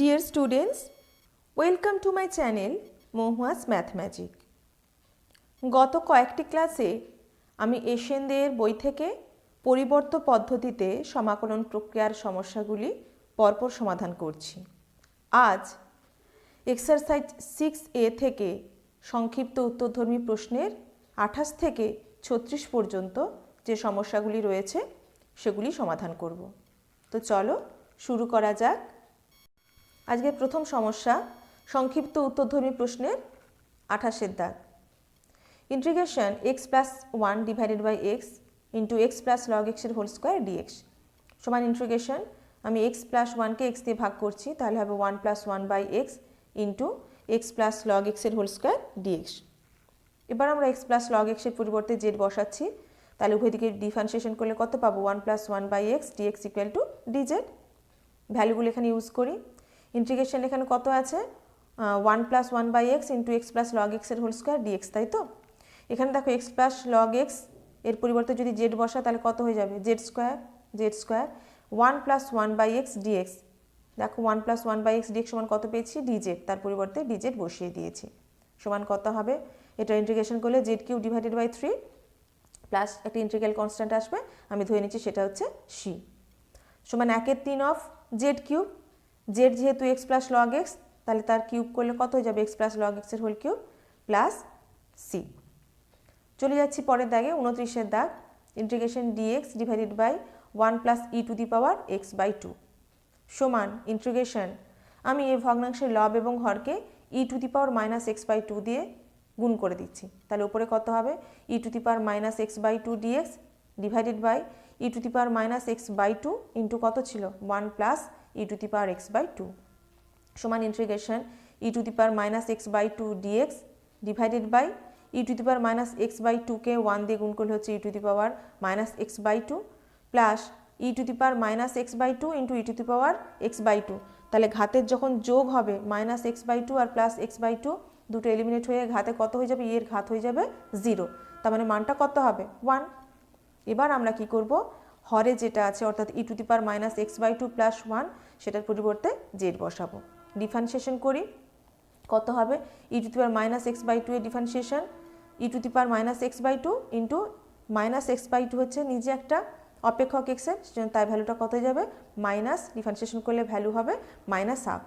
Dear students, welcome to my channel Mahuya's math magic. গত কয়েকটি ক্লাসে আমি এশিয়ানদের বই থেকে পরিবর্ত পদ্ধতিতে সমাকলন প্রক্রিয়ার সমস্যাগুলি পরপর সমাধান করছি। আজ এক্সারসাইজ 6A থেকে সংক্ষিপ্ত উত্তরধর্মী প্রশ্নের 28 থেকে 36 পর্যন্ত যে সমস্যাগুলি রয়েছে সেগুলি সমাধান করব। তো চলো শুরু করা যাক। আজকের প্রথম সমস্যা সংক্ষিপ্ত উত্তরধর্মী প্রশ্নের 28 দাগ। Integration x plus 1 divided by x into x plus log x এর হোল স্কোয়ার ডিএক্স সমান ইন্টিগ্রেশন আমি এক্স প্লাস 1কে এক্স দিয়ে ভাগ করছি, তাহলে হবে 1 plus 1 by x into x plus log x এর হোল স্কোয়ার ডিএক্স। এবার আমরা এক্স প্লাস লগ এক্স এর পরিবর্তে জেড বসাচ্ছি, তাহলে উভয় দিকে ডিফারেন্সিয়েশন করলে কত পাবো? 1 plus 1 by x dx equal to dz. ভ্যালুগুলো এখানে ইউজ করি। ইন্টিগ্রেশন এখানে কত আছে? 1 plus 1 by x into x plus log x এর হোল স্কোয়ার ডিএক্স, তাই তো? এখানে দেখো এক্স প্লাস লগ এক্স এর পরিবর্তে যদি জেড বসা তাহলে কত হয়ে যাবে? Z square 1 plus 1 by x dx. দেখো 1 প্লাস 1 বাই এক্স ডিএক্স সমান কত পেয়েছি? ডিজেড। তার পরিবর্তে ডিজেড বসিয়ে দিয়েছি। সমান কত হবে? এটা ইন্টিগ্রেশন করলে z cube divided by 3 plus একটা ইন্টিগ্রাল কনস্ট্যান্ট আসবে, আমি ধরে নিচ্ছি সেটা হচ্ছে সি। সমান 1/3 অফ জেড কিউব। জেড যেহেতু এক্স প্লাস লগ এক্স, তাহলে তার কিউব করলে কত হয়ে যাবে? এক্স প্লাস লগ এক্সের হোল কিউব প্লাস সি। চলে যাচ্ছি পরের দাগে, 29 দাগ। Integration dx divided by 1 plus e to the power x by 2 সমান ইন্টিগ্রেশন আমি এই ভগ্নাংশের লব এবং হরকে e to the power minus x by 2 দিয়ে গুণ করে দিচ্ছি, তাহলে উপরে কত হবে? E to the power minus x by 2 dx divided by e to the power minus x by 2 into কত ছিল? 1 plus e to the power x by 2 সমান integration e to the power minus x by 2 dx divided by e to the power minus x by 2কে 1 দিয়ে গুণ করলে হচ্ছে e to the power minus x by 2 plus e to the power minus x by 2 into e to the power x by 2। তাহলে ঘাতের যখন যোগ হবে minus x by 2 আর প্লাস এক্স বাই 2 দুটো এলিমিনেট হয়ে ঘাতে কত হয়ে যাবে? এর ঘাত হয়ে যাবে 0, তার মানে মানটা কত হবে? 1। এবার আমরা কি করব? হরে যেটা আছে অর্থাৎ e to the power minus x by 2 plus 1 সেটার পরিবর্তে জেড বসাবো। ডিফারেন্সিয়েশন করি, কত হবে? E to the power minus x by 2 এর differentiation e to the power minus x by 2 into minus x by 2 হচ্ছে নিজে একটা অপেক্ষক এক্সের, সেজন্য তাই ভ্যালুটা কত হয়ে যাবে? মাইনাস, ডিফারেন্সিয়েশন করলে ভ্যালু হবে minus half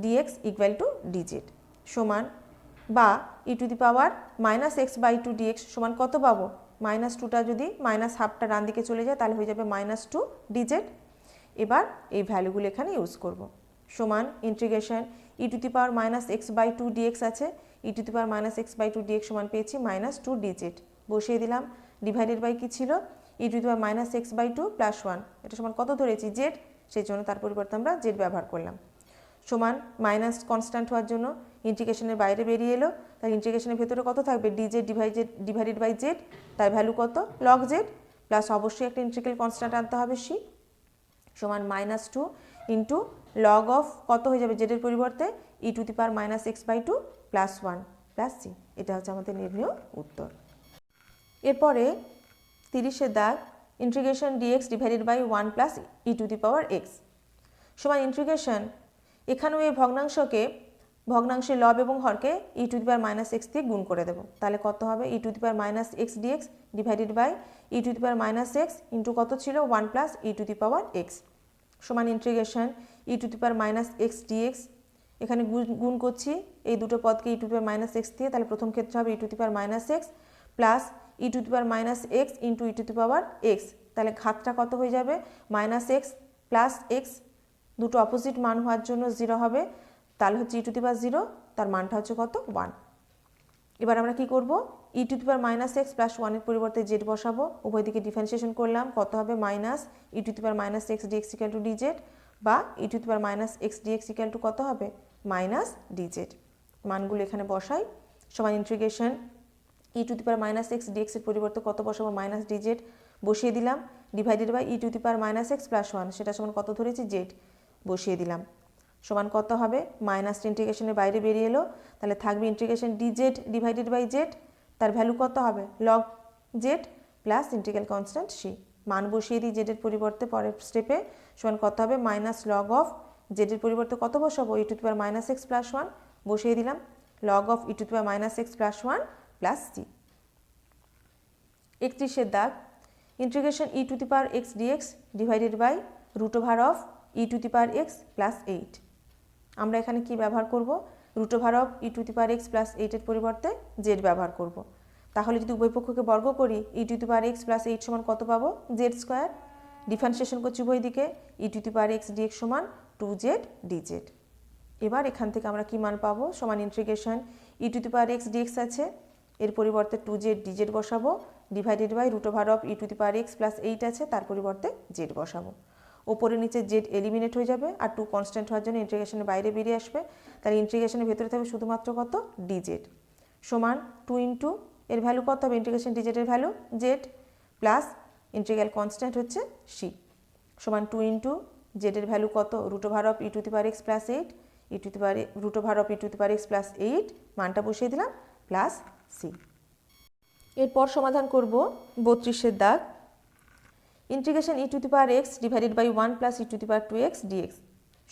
dx equal to dz সমান, বা e to the power minus x by 2 dx সমান কত পাবো? মাইনাস 2টা যদি মাইনাস হাফটা ডান দিকে চলে যায় তাহলে হয়ে যাবে মাইনাস 2 ডিজেড। এবার এই ভ্যালুগুলো এখানে ইউজ করব। সমান integration e to the power minus x by 2 dx আছে, e to the power minus x by 2 dx সমান পেয়েছি মাইনাস 2 ডিজেড বসিয়ে দিলাম। ডিভাইডেড বাই কি ছিল? E to the power minus x by 2 plus 1, এটা সমান কত ধরেছি? জেড, সেই জন্য তার পরিবর্তে আমরা জেড ব্যবহার করলাম। সমান মাইনাস কনস্ট্যান্ট হওয়ার জন্য ইন্টিগ্রেশনের বাইরে বেরিয়ে এলো, তাই ইন্টিগ্রেশনের ভেতরে কত থাকবে? ডিজেড ডিভাইডেড বাই জেড, তার ভ্যালু কত? লগ জেড প্লাস অবশ্যই একটা ইন্টিগ্রাল কনস্ট্যান্ট আনতে হবে সি, সমান মাইনাস 2 ইন্টু লগ অফ কত হয়ে যাবে? জেডের পরিবর্তে e to the power minus x by 2 plus 1 plus c. এটা হচ্ছে আমাদের নির্ণয় উত্তর। এরপরে 30 দাগ, integration dx divided by 1 plus e to the power x সমান ইন্টিগ্রেশন এখানেও এই ভগ্নাংশের লব এবং হরকে e to the power minus x দিয়ে গুণ করে দেবো, তাহলে কত হবে? E to the power minus x dx divided by e to the power minus x into কত ছিল? 1 plus e to the power x সমান integration e to the power minus x dx এখানে গুণ করছি এই দুটো পদকে e to the power minus x দিয়ে, তাহলে প্রথম ক্ষেত্রে হবে e to the power minus x plus e to the power minus x into e to the power x, তাহলে ঘাতটা কত হয়ে যাবে? মাইনাস এক্স প্লাস এক্স, দুটো অপোজিট মান হওয়ার জন্য 0 হবে, তাহলে হচ্ছে ই টু দি পাওয়ার 0, তার মানটা হচ্ছে কত? 1। এবার আমরা কি করব? E to the power minus x plus 1-এর পরিবর্তে জেড বসাবো, উভয় দিকে ডিফারেন্সিয়েশন করলাম, কত হবে? Minus e to the power minus x dx equal to dz, বা e to the power minus x dx equal to কত হবে? Minus dz. মানগুলো এখানে বসাই, সমান integration e to the power minus x dx এর পরিবর্তে কত বসাবো? মাইনাস ডিজেড বসিয়ে দিলাম, divided by e to the power minus x plus 1 সেটা সমান কত ধরেছি? জেড বসিয়ে দিলাম, সমান কত হবে? মাইনাস ইন্টিগ্রেশনের বাইরে বেরিয়ে এলো, তাহলে থাকবে integration dz divided by z, তার ভ্যালু কত হবে? Log z plus integral constant c. মান বসিয়ে দিই জেডের পরিবর্তে পরের স্টেপে, সমান কত হবে? মাইনাস লগ অফ জেডের পরিবর্তে কত বসাবো, e to the power minus x plus one বসিয়ে দিলাম, log of e to the power minus x plus one plus c. 31 দাগ, integration e to the power x dx divided by root over of e to the power x plus 8। আমরা এখানে কি ব্যবহার করব, root over of e to the power x plus 8-এর পরিবর্তে z ব্যবহার করব। তাহলে যদি উভয় পক্ষকে বর্গ করি, e to the power x plus 8 সমান কত পাবো, জেড স্কোয়ার। ডিফারেন্সিয়েশন করছি উভয় দিকে, e to the power x dx সমান 2z dz। এবার এখান থেকে আমরা কি মান পাবো, সমান integration e to the power x dx আছে, এর পরিবর্তে 2z dz বসাবো, divided by root over of e to the power x plus 8 আছে, তার পরিবর্তে জেড বসাবো। ওপরে নিচে জেড এলিমিনেট হয়ে যাবে, আর 2 কনস্ট্যান্ট হওয়ার জন্য ইন্টিগ্রেশনের বাইরে বেরিয়ে আসবে। তাহলে ইন্টিগ্রেশনের ভেতরে থাকবে শুধুমাত্র কত, ডিজেড সমান 2 ইন্টু এর ভ্যালু কত হবে, ইন্টিগ্রেশন ডিজেডের value z plus integral constant হচ্ছে সি সমান 2 ইন্টু জেডের ভ্যালু কত, root over of e to the power x plus 8, e to the power root over of e to the power x plus 8 মানটা বসিয়ে দিলাম plus C. এরপর সমাধান করব 32 দাগ, integration e to the power x divided by 1 plus e to the power 2x dx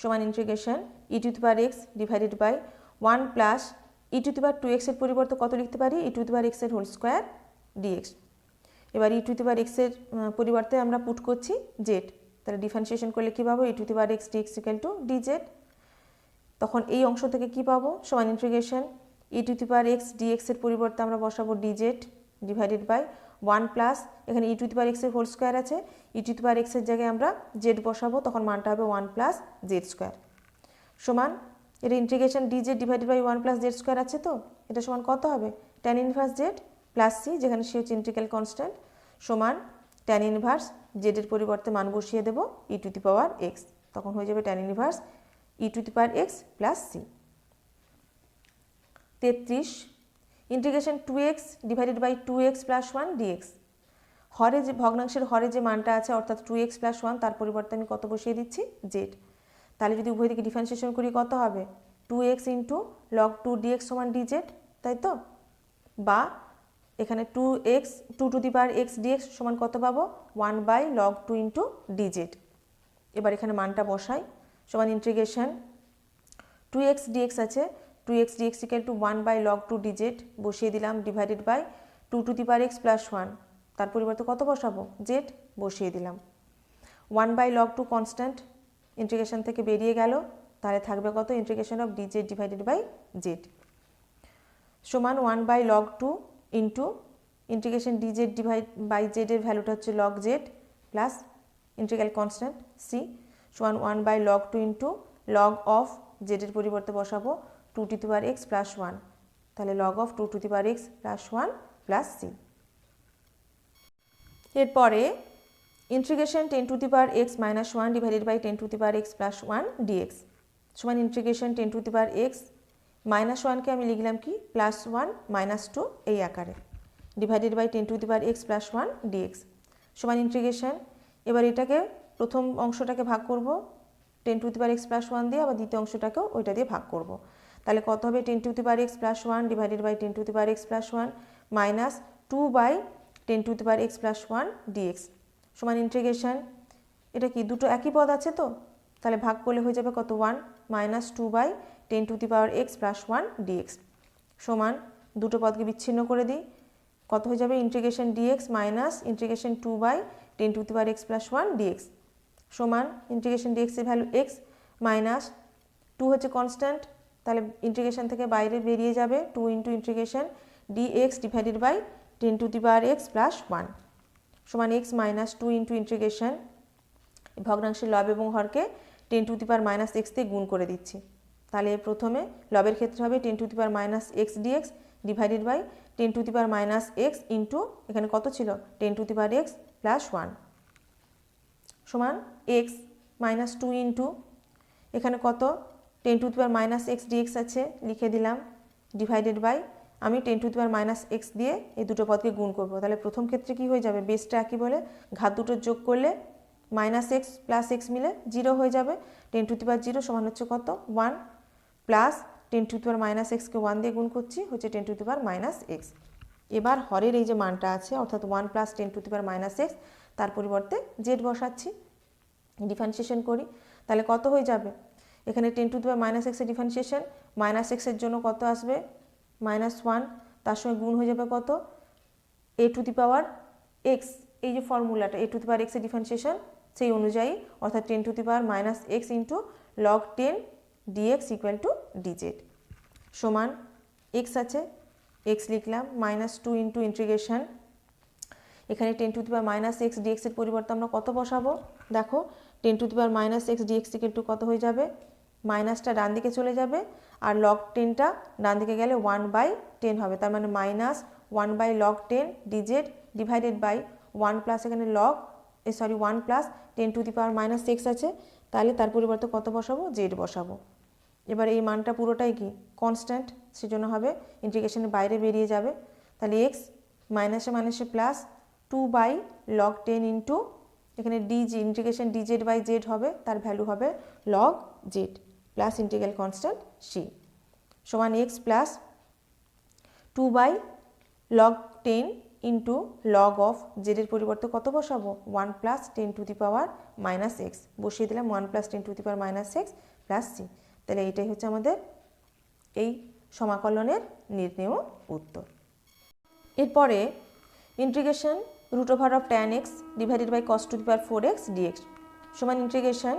সমান integration e to the power x divided by 1 plus e to the power 2x এর পরিবর্তে কত লিখতে পারি, e to the power x এর whole square dx. এবার e to the power x এর পরিবর্তে আমরা পুট করছি জেড, তাহলে ডিফারেন্সিয়েশন করলে কী পাবো, e to the power x dx equal to dz. তখন এই অংশ থেকে কী পাবো, সমান integration e to the power x dx এর পরিবর্তে আমরা বসাবো ডিজেড ডিভাইডেড বাই 1 প্লাস, এখানে ই টু দি পাওয়ার এক্স এর হোল স্কোয়ার আছে, e to the power x এর জায়গায় আমরা জেড বসাবো, তখন মানটা হবে 1 প্লাস জেড স্কোয়ার সমান, এটা integration dz divided by 1 plus z square আছে, তো এটা সমান কত হবে, tan inverse z plus c, যেখানে সি হচ্ছে ইন্টিগ্রাল কনস্ট্যান্ট, সমান ট্যান ইনভার্স জেডের পরিবর্তে মান বসিয়ে দেবো ই টু দি পাওয়ার এক্স, তখন হয়ে যাবে tan inverse e to the power x plus c. 33 integration 2x divided by 2x plus 1 dx, হরে যে ভগ্নাংশের হরে যে মানটা আছে অর্থাৎ 2x প্লাস 1, তার পরিবর্তে আমি কত বসিয়ে দিচ্ছি, জেড। তাহলে যদি উভয় দিকে ডিফারেন্সিয়েশন করি কত হবে, 2x ইন্টু লগ 2 ডিএক্স সমান ডিজেড, তাই তো, বা এখানে 2x 2 to the power x dx সমান কত পাবো, 1 বাই লগ 2 ইন্টু ডিজেড। এবার এখানে মানটা বসাই, সমান ইন্টিগ্রেশন 2x ডিএক্স আছে, 2x dx equal to 1 by log 2 dz বসিয়ে দিলাম, divided by 2 to the power x plus 1, তার পরিবর্তে কত বসাবো, জেড বসিয়ে দিলাম। 1 বাই লগ 2 কনস্ট্যান্ট ইন্টিগ্রেশন থেকে বেরিয়ে গেল, তাহলে থাকবে কত, integration of dz divided by z সমান 1 by log 2 into integration dz divide by জেডের ভ্যালুটা হচ্ছে log z plus integral constant c সমান 1 by log 2 into log of জেডের পরিবর্তে বসাবো 2 to the power x plus 1, তাহলে log of 2 to the power x plus 1 plus c. এরপরে integration 10 to the power x minus 1 divided by 10 to the power x plus 1 dx সমান integration 10 to the power x minus 1কে আমি লিখলাম কি plus 1 minus 2 এই আকারে, divided by 10 to the power x plus 1 dx সমান integration, এবার এটাকে প্রথম অংশটাকে ভাগ করব 10 to the power x plus 1 দিয়ে, আবার দ্বিতীয় অংশটাকেও ওইটা দিয়ে ভাগ করব, তাহলে কত হবে 10 to the power x plus 1 divided by 10 to the power x plus 1 minus 2 by 10 to the power x plus 1 dx সমান ইন্টিগ্রেশন, এটা কি দুটো একই পদ আছে তো, তাহলে ভাগ করলে হয়ে যাবে কত 1 minus 2 by 10 to the power x plus 1 dx সমান, দুটো পদকে বিচ্ছিন্ন করে দিই, কত হয়ে যাবে integration dx minus integration 2 by 10 to the power x plus 1 dx সমান ইন্টিগ্রেশন ডিএক্স এর ভ্যালু এক্স মাইনাস 2 হচ্ছে কনস্ট্যান্ট, তাহলে ইন্টিগ্রেশন থেকে বাইরে বেরিয়ে যাবে 2 into integration dx divided by 10 to the power x plus 1 সমান এক্স মাইনাস 2 ইন্টু ইন্টিগ্রেশন ভগ্নাংশের লব এবং হরকে 10 to the power minus x দিয়ে গুণ করে দিচ্ছি, তাহলে প্রথমে লবের ক্ষেত্রে হবে 10 to the power minus x dx divided by 10 to the power minus x into এখানে কত ছিল 10 to the power x plus 1 সমান এক্স মাইনাস 2 ইন্টু এখানে কত 10 to the power minus x dx আছে লিখে দিলাম, ডিভাইডেড বাই আমি 10 to the power minus x দিয়ে এই দুটো পদকে গুণ করব, তাহলে প্রথম ক্ষেত্রে কি হয়ে যাবে, বেসটা একই বলে ঘাত দুটো যোগ করলে মাইনাস এক্স প্লাস এক্স মিলে 0 হয়ে যাবে, 10 টু দি পাওয়ার 0 সমান হচ্ছে কত 1 plus 10 to the power minus এক্সকে 1 দিয়ে গুণ করছি হচ্ছে 10 to the power minus x. এবার হরের এই যে মানটা আছে অর্থাৎ 1 plus 10 to the power minus x, তার পরিবর্তে জেড বসাচ্ছি, ডিফারেন্সিয়েশন করি, তাহলে কত হয়ে যাবে এখানে 10 টু দি পাওয়ার মাইনাস এক্সের ডিফারেন্সিয়েশন, মাইনাস এক্সের জন্য কত আসবে -1, তার সঙ্গে গুণ হয়ে যাবে কত a two the power x, এই যে ফর্মুলাটা a টু দি পাওয়ার এক্সের ডিফারেন্সিয়েশন সেই অনুযায়ী, অর্থাৎ 10 to the power minus x into log 10 dx equal to dz সমান এক্স আছে, এক্স লিখলাম, -2 ইন্টু ইন্টিগ্রেশন, এখানে 10 to the power minus x dx এর পরিবর্তে আমরা কত বসাবো, দেখো 10 to the power minus x dx equal to কত হয়ে যাবে, মাইনাসটা ডান দিকে চলে যাবে আর লগ 10টা ডান দিকে গেলে 1/10 হবে, তার মানে -1 log 10 dz divided by 1 plus এখানে log 1 plus 10 to the power minus x আছে, তাহলে তার পরিবর্তে কত বসাবো, জেড বসাবো। এবার এই মানটা পুরোটাই কি কনস্ট্যান্ট, সেজন্য হবে ইন্টিগ্রেশনের বাইরে বেরিয়ে যাবে, তাহলে এক্স মাইনাসে মাইনাসে প্লাস 2/log 10 ইন্টু এখানে ডিজি ইন্টিগ্রেশন ডিজেড বাই জেড হবে, তার ভ্যালু হবে log z plus integral constant c সমান x plus 2/log 10 into log of জেডের পরিবর্তে কত বসাবো 1 plus 10 to the power minus x বসিয়ে দিলাম, 1 plus 10 to the power minus x plus c. তাহলে এইটাই হচ্ছে আমাদের এই সমাকলনের নির্ণেয় উত্তর। এরপরে integration root over of tan x divided by cos to the power 4x dx সমান integration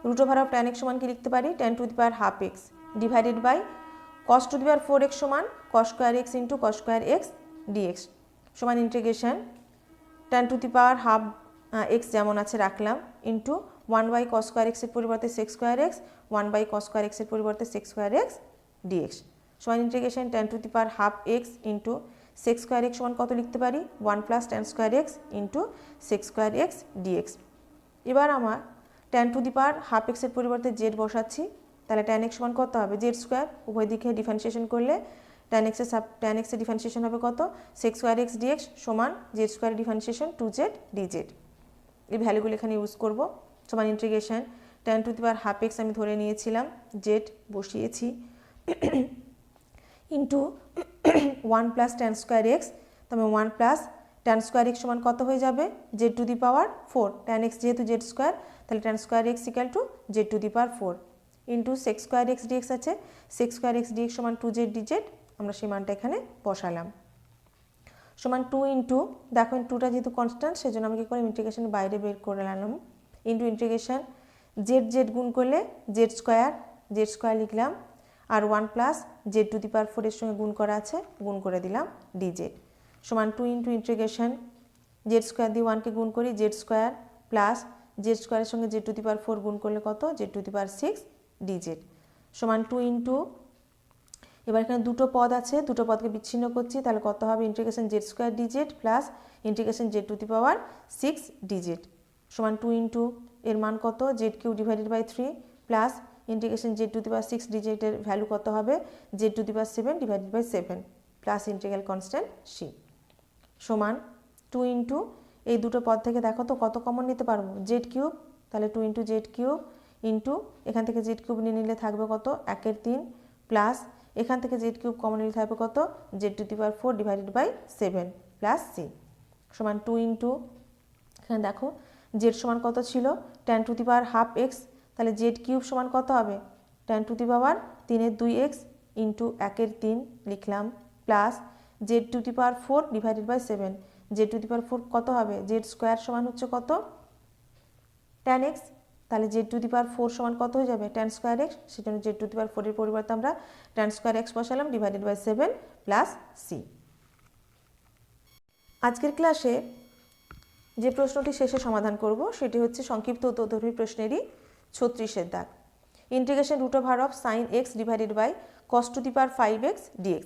root over of tan x সমান কি লিখতে পারি, tan to the power half x divided by cos to the power 4x সমান cos square x into cos square x dx সমান integration tan to the power half x যেমন আছে রাখলাম into 1/cos square এক্সের পরিবর্তে sec square x, 1/cos square এক্সের পরিবর্তে sec square x dx সমান integration tan to the power half x into sec square x সমান কত লিখতে পারি 1 plus tan square x into sec square x dx। এবার আমার tan to the power half এক্সের পরিবর্তে জেড বসাচ্ছি, তাহলে tan x সমান কত হবে জেড স্কোয়ার, উভয় দিকে ডিফারেন্সিয়েশন করলে tan x এর ডিফারেন্সিয়েশন হবে কত sec স্কোয়ার এক্স dx সমান Z square differentiation 2z dz। এই ভ্যালুগুলো এখানে ইউজ করব, সমান integration tan to the power half x আমি ধরে নিয়েছিলাম, জেড বসিয়েছি into 1 plus tan square x, তবে 1 প্লাস tan স্কোয়ার এক্স সমান কত হয়ে যাবে Z to the power 4, tan x যেহেতু জেড স্কোয়ার তাহলে tan square x equal to Z to the power 4 into sec square x dx আছে, sec square x dx সমান 2z dz, আমরা সেই মানটা এখানে বসালাম সমান 2 ইন্টু, দেখো 2টা যেহেতু কনস্ট্যান্ট সেজন্য আমি কি করে ইন্টিগ্রেশনের বাইরে বের করে আনলাম ইন্টু ইন্টিগ্রেশন জেড জেড গুণ করলে জেড স্কোয়ার লিখলাম আর 1 plus z to the power 4 এর সঙ্গে গুণ করা আছে, গুণ করে দিলাম ডিজেড সমান 2 ইন্টু ইন্টিগ্রেশন জেড স্কোয়ার দিয়ে 1কে গুণ করি জেড স্কোয়ার প্লাস জেড স্কোয়ারের সঙ্গে জেড টু দি পাওয়ার 4 গুণ করলে কত z to the power 6 dz সমান 2 ইন্টু, এবার এখানে দুটো পদ আছে, দুটো পদকে বিচ্ছিন্ন করছি, তাহলে কত হবে integration z square dz plus integration z to the power 6 dz সমান 2 ইন্টু এর মান কত z cube divided by 3 plus integration z to the power 6 ডিজেটের ভ্যালু কত হবে z to the power 7 divided by 7 plus integral constant c সমান 2 into এই দুটো পদ থেকে দেখো তো কত কমন নিতে পারবো জেড কিউব, তাহলে 2 ইন্টু জেড কিউব ইন্টু এখান থেকে জেড কিউব নিয়ে নিলে থাকবে কত 1/3 প্লাস এখান থেকে জেড কিউব কমন নিলে থাকবে কত z to the power 4 divided by 7 plus c সমান 2 ইন্টু এখানে দেখো জেড সমান কত ছিল tan to the power half x, তাহলে জেড কিউব সমান কত হবে tan to the power 3 2x into 1/3 লিখলাম plus z to the power 4 divided by 7, z to the power 4 কত হবে জেড স্কোয়ার সমান হচ্ছে কত tan x, তাহলে জেড টু দি পাওয়ার 4 সমান কত হয়ে যাবে tan স্কোয়ার এক্স, সেজন্য জেড টু দি পাওয়ার 4 এর পরিবর্তে আমরা tan স্কোয়ার এক্স বসালাম ডিভাইডেড বাই 7 প্লাস সি। আজকের ক্লাসে যে প্রশ্নটি শেষে সমাধান করব সেটি হচ্ছে সংক্ষিপ্ত উত্তরধর্মী প্রশ্নেরই 36-এর দাগ, integration root over of sine x divided by cos to the power 5x dx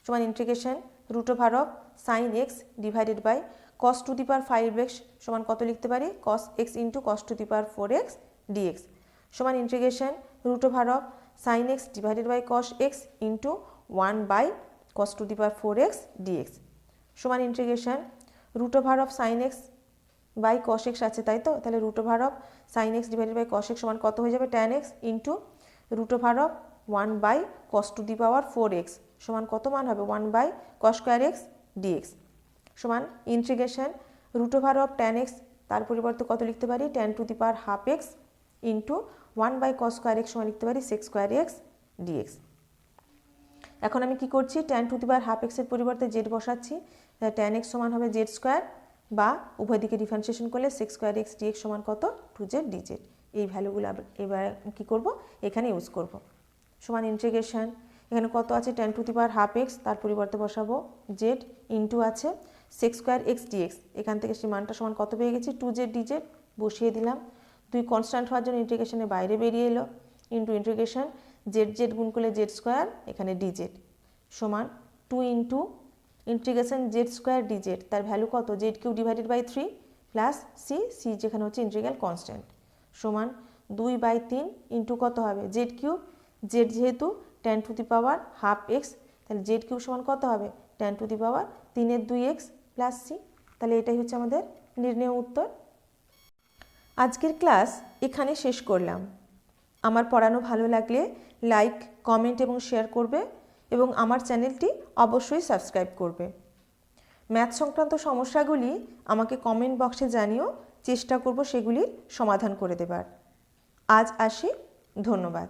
সমান integration root over of sine x divided by cos to the power 5x সমান কত লিখতে পারি cos x into cos to the power 4x dx সমান integration root over of sine x divided by cos x into 1/cos to the power 4x dx সমান integration root over of sine x by cos x আছে তাই তো, তাহলে root over of sine x divided by cos x সমান কত হয়ে যাবে tan x into root over of 1/cos to the power 4x সমান কত মান হবে 1/cos স্কোয়ার x dx সমান integration root over of tan x তার পরিবর্তে কত লিখতে পারি tan to the power half x into 1/cos square x সমান লিখতে পারি sec স্কোয়ার এক্স ডিএক্স। এখন আমি কি করছি, tan to the power half এক্সের পরিবর্তে জেড বসাচ্ছি, tan x সমান হবে জেড স্কোয়ার, বা উভয় দিকে ডিফারেন্সিয়েশন করলে sec স্কোয়ার এক্স ডিএক্স সমান কত 2z dz। এই ভ্যালুগুলো এবার কি করব, এখানে ইউজ করব। সমান ইন্টিগ্রেশন, এখানে কত আছে tan to the power half x, তার পরিবর্তে বসাবো জেড, ইন্টু আছে sec স্কোয়ার এক্স ডিএক্স, এখান থেকে সেই মানটা সমান কত পেয়ে গেছি 2z dz, বসিয়ে দিলাম। 2 কনস্ট্যান্ট হওয়ার জন্য ইন্টিগ্রেশনের বাইরে বেরিয়ে এলো, ইন্টু ইন্টিগ্রেশন জেড জেড গুণ করলে জেড স্কোয়ার, এখানে ডিজেড সমান 2 into integration z square dz, তার ভ্যালু কত z cube divided by 3 plus c যেখানে হচ্ছে ইন্টিগ্রাল কনস্ট্যান্ট, সমান 2/3 ইন্টু কত হবে জেড কিউব, জেড যেহেতু tan to the power half x, তাহলে জেড কিউব সমান কত হবে tan to the power 3 2x plus c. তাহলে এটাই হচ্ছে আমাদের নির্ণেয় উত্তর। আজকের ক্লাস এখানে শেষ করলাম। আমার পড়ানো ভালো লাগলে লাইক, কমেন্ট এবং শেয়ার করবে, এবং আমার চ্যানেলটি অবশ্যই সাবস্ক্রাইব করবে। ম্যাথ সংক্রান্ত সমস্যাগুলি আমাকে কমেন্ট বক্সে জানিও, চেষ্টা করব সেগুলির সমাধান করে দেবার। আজ আসি, ধন্যবাদ।